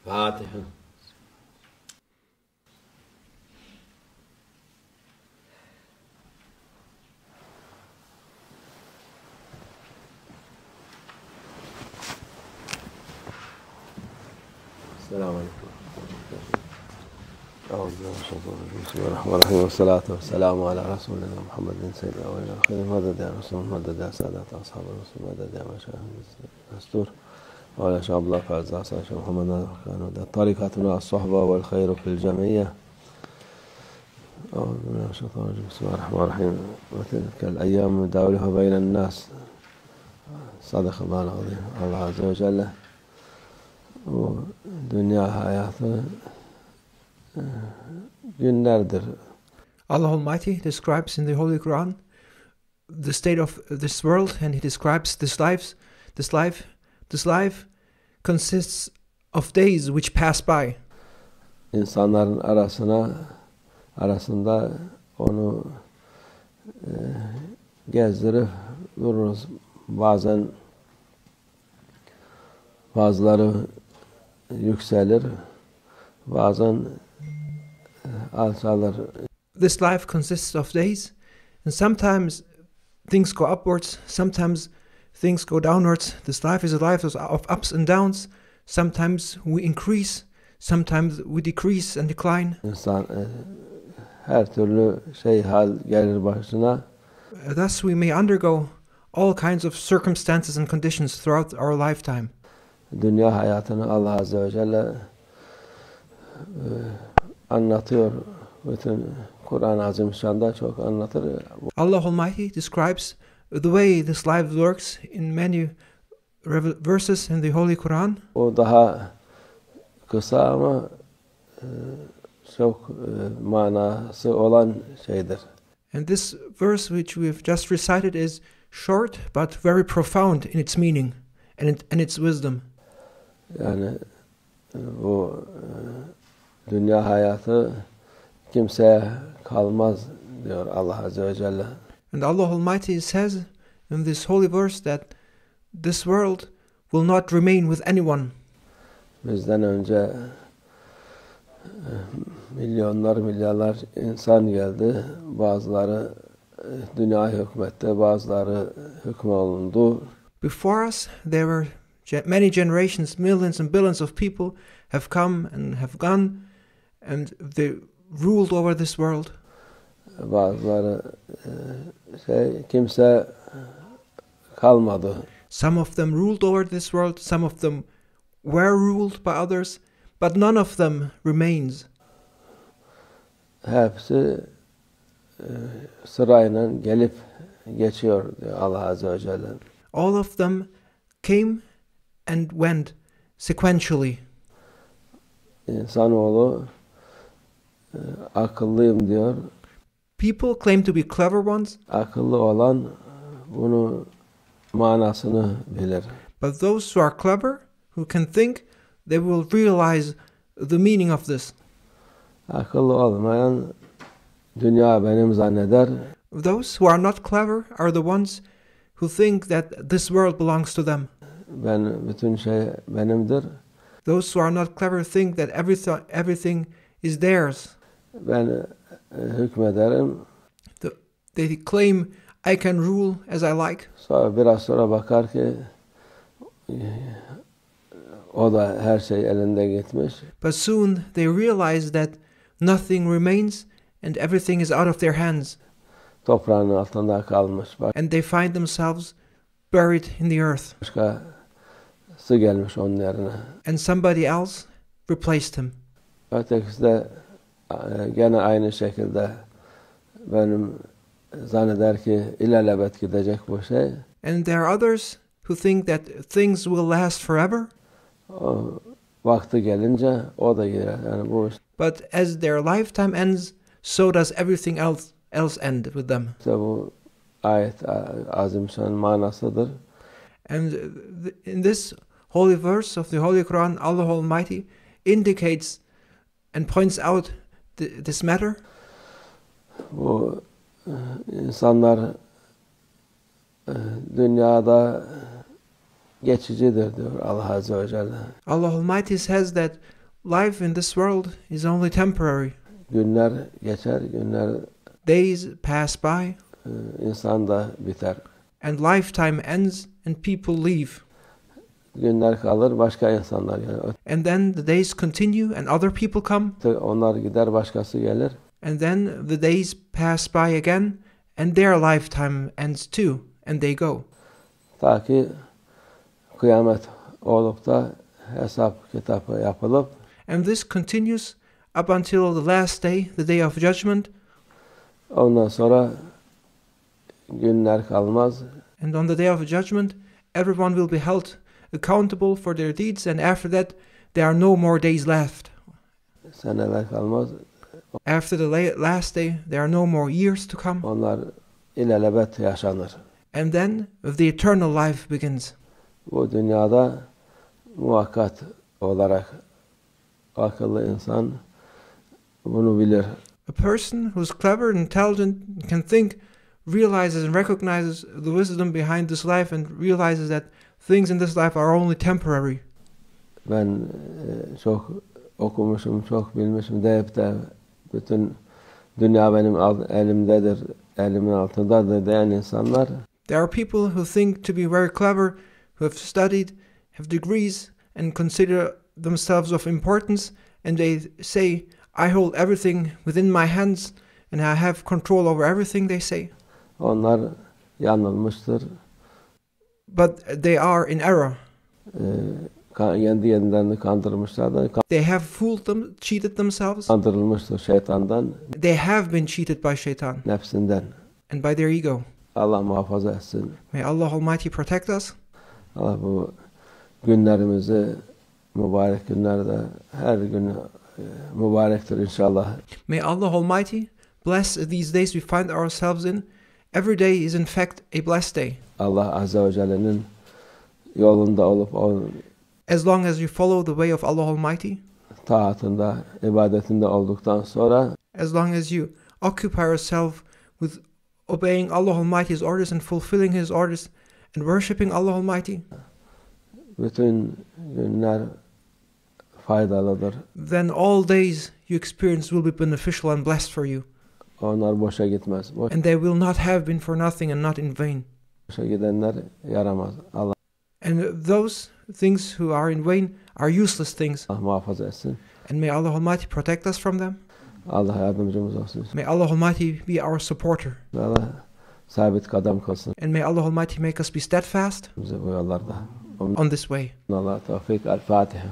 Fatiha. Selamun Aleyküm. Bismillahirrahmanirrahim. Vessalatu vesselamu ala Resulina Muhammedin seyyidina ve ala khayri madad ya Resulullah madad ya sadat ashabu Resul madad ya meşayihimiz destur ve ala şabla fazla Şeyh Mehmed Adil'in da tarikatuna as-sohba vel hayru fil cemiyye. Bismillahirrahmanirrahim. Ve tilkel eyyam nedavluha beynen nas. Sadakallahu azim. Allah azze ve celle bu dünya hayatı günlerdir. Allah Almighty describes in the Holy Quran the state of this world, and He describes this life consists of days which pass by. İnsanların arasında onu gezdirip dururuz. Bazen bazıları yükselir, bazen alçalır. This life consists of days, and sometimes things go upwards, sometimes things go downwards. This life is a life of ups and downs. Sometimes we increase, sometimes we decrease and decline. İnsan her türlü hal gelir başına. Thus we may undergo all kinds of circumstances and conditions throughout our lifetime. Dünya hayatını Allah Azze ve Celle anlatıyor. Bütün Kur'an-ı Azimüşşan'da çok anlatır. Allah Almighty describes the way this life works in many verses in the Holy Quran. O daha kısa ama çok manası olan şeydir. And this verse which we have just recited is short but very profound in its meaning and its wisdom. Yani bu dünya hayatı kimseye kalmaz diyor Allah Azze ve Celle. And Allah Almighty says in this holy verse that this world will not remain with anyone. Bizden önce milyarlar insan geldi. Bazıları dünya hükmetti, bazıları hükmolundu. Before us there were many generations, millions and billions of people have come and have gone, and they ruled over this world. Bazıları kimse kalmadı. Some of them ruled over this world, some of them were ruled by others, but none of them remains. Hepsi sırayla gelip geçiyor diyor Allah Azze ve Celle. All of them came and went sequentially. İnsanoğlu akıllıyım diyor. People claim to be clever ones. Akıllı olan bunu manasını bilir. But those who are clever, who can think, they will realize the meaning of this. Akıllı olmayan dünya benim zanneder. Those who are not clever are the ones who think that this world belongs to them. Bütün şey benimdir. Those who are not clever think that everything is theirs. Ben hükmederim. They claim I can rule as I like. Biraz sonra bakar ki o da her şey elinde gitmiş. But soon they realize that nothing remains and everything is out of their hands. Toprağın altında kalmış. And they find themselves buried in the earth. Başkası gelmiş onun yerine. And somebody else replaced him. Ötekisi de gene aynı şekilde benim zanneder ki ilelebet gidecek bu şey. And there are others who think that things will last forever. O vakti gelince o da girer. Yani bu. But as their lifetime ends, so does everything else end with them. İşte bu ayet azimşan manasıdır. And in this holy verse of the Holy Quran, Allah Almighty indicates and points out this matter. Bu insanlar dünyada geçicidir diyor Allah Azze ve Celle. Allah Almighty says that life in this world is only temporary. Günler geçer, günler Days pass by, insan da biter. and lifetime ends, and people leave. Günler kalır, başka insanlar gelir. And then the days continue, and other people come. Onlar gider, başkası gelir. And then the days pass by again, and their lifetime ends too, and they go. Ta ki kıyamet olup da hesap kitabı yapılıp And this continues up until the last day, the day of judgment. ondan sonra günler kalmaz. And on the day of judgment, everyone will be held accountable for their deeds, and after that, there are no more days left. Seneler kalmaz. After the last day, there are no more years to come. Onlar ilelebet yaşanır. And then the eternal life begins. Bu dünyada muhakkak olarak akıllı insan bunu bilir. A person who's clever and intelligent, can think, realizes and recognizes the wisdom behind this life, and realizes that things in this life are only temporary. Ben çok okumuşum, çok bilmişim deyip de bütün dünya benim elimdedir, elimin altındadır diyen insanlar There are people who think to be very clever, who have studied, have degrees, and consider themselves of importance, and they say, I hold everything within my hands, and I have control over everything, they say. onlar yanılmıştır. But they are in error. Kendi kendilerini kandırmışlardır. They have fooled them, cheated themselves. Kandırılmıştır şeytandan, They have been cheated by shaitan nefsinden. and by their ego. Allah muhafaza etsin. May Allah Almighty protect us. Allah bu günlerimizi, mübarek günlerde her gün mübarektir inşallah. May Allah Almighty bless these days we find ourselves in. Every day is in fact a blessed day. Allah Azze ve Celle'nin yolunda olup As long as you follow the way of Allah Almighty, taatında, ibadetinde olduktan sonra as long as you occupy yourself with obeying Allah Almighty's orders and fulfilling His orders and worshipping Allah Almighty, bütün günler faydalıdır. then all days you experience will be beneficial and blessed for you. Onlar boşa gitmez. And they will not have been for nothing and not in vain. Boşa gidenler yaramaz. Allah And those things who are in vain are useless things. muhafaza etsin. And may Allah Almighty protect us from them. Allah yardımcımız olsun. May Allah Almighty be our supporter. Allah sabit kadem kılsın. And may Allah Almighty make us be steadfast Bizi bu yollarda. on this way. Allah tevfik. El Fatiha.